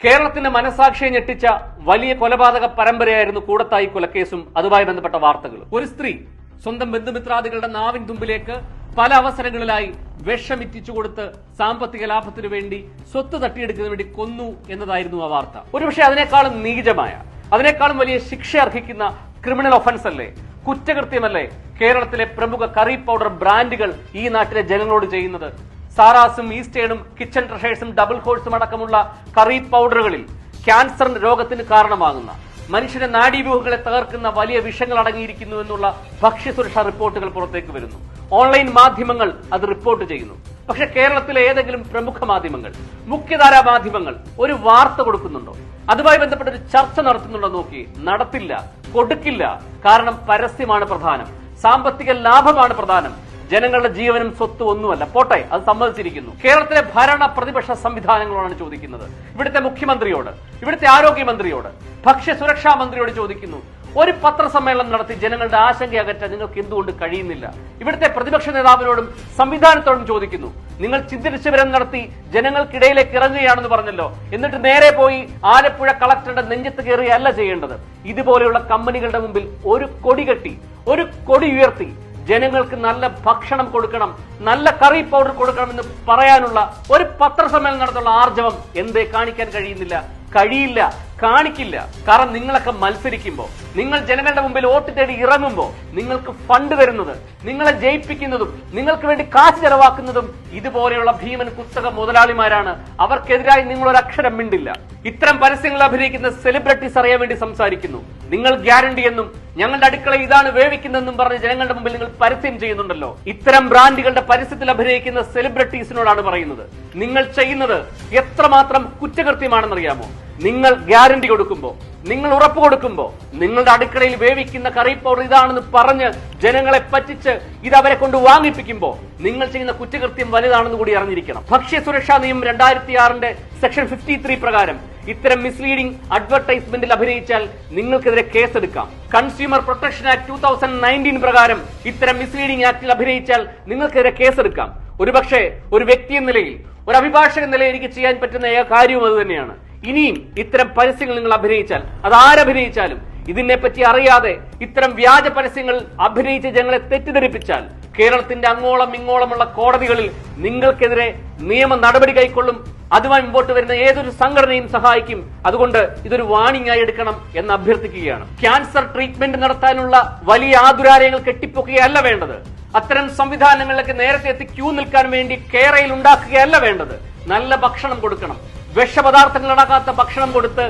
കേരളത്തിന്റെ മനസാക്ഷിയെ ഞെട്ടിച്ച വലിയ കൊലപാതക പരമ്പരയായിരുന്നു കൂടത്തായി കൊലക്കേസും അതുമായി ബന്ധപ്പെട്ട വാർത്തകളും. ഒരു സ്ത്രീ സ്വന്തം ബന്ധുമിത്രാദികളുടെ നാവിൻ തുമ്പിലേക്ക് പല അവസരങ്ങളിലായി വിഷമിറ്റിച്ചു കൊടുത്ത് സാമ്പത്തിക ലാഭത്തിനു വേണ്ടി സ്വത്ത് തട്ടിയെടുക്കുന്നതിന് വേണ്ടി കൊന്നു എന്നതായിരുന്നു ആ വാർത്ത. ഒരുപക്ഷെ അതിനേക്കാളും നീചമായ, അതിനേക്കാളും വലിയ ശിക്ഷ അർഹിക്കുന്ന ക്രിമിനൽ ഒഫൻസ് അല്ലേ, കുറ്റകൃത്യമല്ലേ കേരളത്തിലെ പ്രമുഖ കറി പൗഡർ ബ്രാൻഡുകൾ ഈ നാട്ടിലെ ജനങ്ങളോട് ചെയ്യുന്നത്? സാറാസും ഈസ്റ്റേണും കിച്ചൺ ട്രഷേഴ്സും ഡബിൾ ഹോഴ്സും അടക്കമുള്ള കറി പൗഡറുകളിൽ ക്യാൻസർ രോഗത്തിന് കാരണമാകുന്ന, മനുഷ്യന്റെ നാഡീവ്യൂഹങ്ങളെ തകർക്കുന്ന വലിയ വിഷങ്ങൾ അടങ്ങിയിരിക്കുന്നു എന്നുള്ള ഭക്ഷ്യസുരക്ഷാ റിപ്പോർട്ടുകൾ പുറത്തേക്ക് വരുന്നു. ഓൺലൈൻ മാധ്യമങ്ങൾ അത് റിപ്പോർട്ട് ചെയ്യുന്നു. പക്ഷെ കേരളത്തിലെ ഏതെങ്കിലും പ്രമുഖ മാധ്യമങ്ങൾ, മുഖ്യധാരാ മാധ്യമങ്ങൾ ഒരു വാർത്ത കൊടുക്കുന്നുണ്ടോ? അതുമായി ബന്ധപ്പെട്ട ഒരു ചർച്ച നടത്തുന്നുണ്ടോ? നോക്കി, നടത്തില്ല, കൊടുക്കില്ല. കാരണം പരസ്യമാണ് പ്രധാനം, സാമ്പത്തിക ലാഭമാണ് പ്രധാനം, ജനങ്ങളുടെ ജീവനും സ്വത്തും ഒന്നുമല്ല. പോട്ടെ, അത് സമ്മതിച്ചിരിക്കുന്നു. കേരളത്തിലെ ഭരണ പ്രതിപക്ഷ സംവിധാനങ്ങളോടാണ് ചോദിക്കുന്നത്. ഇവിടുത്തെ മുഖ്യമന്ത്രിയോട്, ഇവിടുത്തെ ആരോഗ്യമന്ത്രിയോട്, ഭക്ഷ്യസുരക്ഷാ മന്ത്രിയോട് ചോദിക്കുന്നു. ഒരു പത്രസമ്മേളനം നടത്തി ജനങ്ങളുടെ ആശങ്ക അകറ്റാൻ നിങ്ങൾക്ക് എന്തുകൊണ്ട് കഴിയുന്നില്ല? ഇവിടുത്തെ പ്രതിപക്ഷ നേതാവിനോടും സംവിധാനത്തോടും ചോദിക്കുന്നു. നിങ്ങൾ ചിന്തിരിശിബിരം നടത്തി ജനങ്ങൾക്കിടയിലേക്ക് ഇറങ്ങുകയാണെന്ന് പറഞ്ഞല്ലോ, എന്നിട്ട് നേരെ പോയി ആലപ്പുഴ കളക്ടറുടെ നെഞ്ചത്ത് കയറുകയല്ല ചെയ്യേണ്ടത്. ഇതുപോലെയുള്ള കമ്പനികളുടെ മുമ്പിൽ ഒരു കൊടി കെട്ടി, ഒരു കൊടി ഉയർത്തി ജനങ്ങൾക്ക് നല്ല ഭക്ഷണം കൊടുക്കണം, നല്ല കറി പൗഡർ കൊടുക്കണമെന്ന് പറയാനുള്ള ഒരു പത്രസമ്മേളനം നടത്തുള്ള ആർജവം എന്തേ കാണിക്കാൻ കഴിയുന്നില്ല? കഴിയില്ല, കാണിക്കില്ല. കാരണം നിങ്ങളൊക്കെ മത്സരിക്കുമ്പോൾ, നിങ്ങൾ ജനങ്ങളുടെ മുമ്പിൽ വോട്ട് തേടി ഇറങ്ങുമ്പോൾ നിങ്ങൾക്ക് ഫണ്ട് തരുന്നത്, നിങ്ങളെ ജയിപ്പിക്കുന്നതും നിങ്ങൾക്ക് വേണ്ടി കാശ് ചെലവാക്കുന്നതും ഇതുപോലെയുള്ള ഭീമൻ കുത്തക മുതലാളിമാരാണ്. അവർക്കെതിരായി നിങ്ങൾ ഒരു അക്ഷരം മിണ്ടില്ല. ഇത്തരം പരസ്യങ്ങൾ അഭിനയിക്കുന്ന സെലിബ്രിറ്റീസ് അറിയാൻ വേണ്ടി സംസാരിക്കുന്നു. നിങ്ങൾ ഗ്യാരണ്ടി എന്നും ഞങ്ങളുടെ അടുക്കള ഇതാണ് വേവിക്കുന്നതെന്നും പറഞ്ഞ് ജനങ്ങളുടെ മുമ്പിൽ നിങ്ങൾ പരസ്യം ചെയ്യുന്നുണ്ടല്ലോ. ഇത്തരം ബ്രാൻഡുകളുടെ പരസ്യത്തിൽ അഭിനയിക്കുന്ന സെലിബ്രിറ്റീസിനോടാണ് പറയുന്നത്, നിങ്ങൾ ചെയ്യുന്നത് എത്രമാത്രം കുറ്റകൃത്യമാണെന്നറിയാമോ? നിങ്ങൾ ഗ്യാരണ്ടി കൊടുക്കുമ്പോൾ, നിങ്ങൾ ഉറപ്പ് കൊടുക്കുമ്പോൾ, നിങ്ങളുടെ അടുക്കളയിൽ വേവിക്കുന്ന കറി പൗഡർ ഇതാണെന്ന് പറഞ്ഞ് ജനങ്ങളെ പറ്റിച്ച് ഇത് അവരെ കൊണ്ട് വാങ്ങിപ്പിക്കുമ്പോൾ നിങ്ങൾ ചെയ്യുന്ന കുറ്റകൃത്യം വലുതാണെന്ന് കൂടി അറിഞ്ഞിരിക്കണം. ഭക്ഷ്യസുരക്ഷാ നിയമം 2006 സെക്ഷൻ 53 പ്രകാരം ഇത്തരം മിസ്ലീഡിംഗ് അഡ്വർടൈസ്മെന്റിൽ അഭിനയിച്ചാൽ നിങ്ങൾക്കെതിരെ കേസെടുക്കാം. കൺസ്യൂമർ പ്രൊട്ടക്ഷൻ ആക്ട് 2019 പ്രകാരം ഇത്തരം മിസ്ലീഡിംഗ് ആക്ടിൽ അഭിനയിച്ചാൽ നിങ്ങൾക്കെതിരെ കേസെടുക്കാം. ഒരുപക്ഷെ ഒരു വ്യക്തി എന്ന നിലയിൽ, ഒരു അഭിഭാഷകൻ എന്ന നിലയിൽ എനിക്ക് ചെയ്യാൻ പറ്റുന്ന കാര്യവും അത് തന്നെയാണ്. ഇനിയും ഇത്തരം പരസ്യങ്ങൾ നിങ്ങൾ അഭിനയിച്ചാൽ, അത് ആരഭിനയിച്ചാലും ഇതിനെപ്പറ്റി അറിയാതെ ഇത്തരം വ്യാജ പരസ്യങ്ങൾ അഭിനയിച്ച് ജനങ്ങളെ തെറ്റിദ്ധരിപ്പിച്ചാൽ കേരളത്തിന്റെ അങ്ങോളം ഇങ്ങോളമുള്ള കോടതികളിൽ നിങ്ങൾക്കെതിരെ നിയമ നടപടി കൈക്കൊള്ളും. അതുമായി മുമ്പോട്ട് വരുന്ന ഏതൊരു സംഘടനയും സഹായിക്കും. അതുകൊണ്ട് ഇതൊരു വാണിംഗ് ആയി എടുക്കണം എന്ന് അഭ്യർത്ഥിക്കുകയാണ്. ക്യാൻസർ ട്രീറ്റ്മെന്റ് നടത്താനുള്ള വലിയ ആതുരാലയങ്ങൾ കെട്ടിപ്പൊക്കുകയല്ല വേണ്ടത്. അത്തരം സംവിധാനങ്ങളിലേക്ക് നേരത്തെ എത്തി ക്യൂ നിൽക്കാൻ വേണ്ടി കേരയിൽ ഉണ്ടാക്കുകയല്ല വേണ്ടത്. നല്ല ഭക്ഷണം കൊടുക്കണം. വിഷപദാർത്ഥങ്ങൾ അടങ്ങാത്ത ഭക്ഷണം കൊടുത്ത്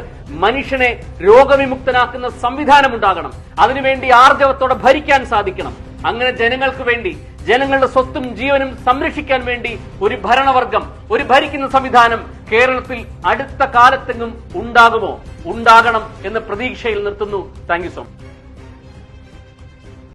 മനുഷ്യനെ രോഗവിമുക്തനാക്കുന്ന സംവിധാനം ഉണ്ടാകണം. അതിനുവേണ്ടി ആർജവത്തോടെ ഭരിക്കാൻ സാധിക്കണം. അങ്ങനെ ജനങ്ങൾക്ക് വേണ്ടി, ജനങ്ങളുടെ സ്വത്തും ജീവനും സംരക്ഷിക്കാൻ വേണ്ടി ഒരു ഭരണവർഗം, ഒരു ഭരിക്കുന്ന സംവിധാനം കേരളത്തിൽ അടുത്ത കാലത്തെങ്ങും ഉണ്ടാകുമോ? ഉണ്ടാകണം എന്ന പ്രതീക്ഷയിൽ നിർത്തുന്നു. Thank you so much.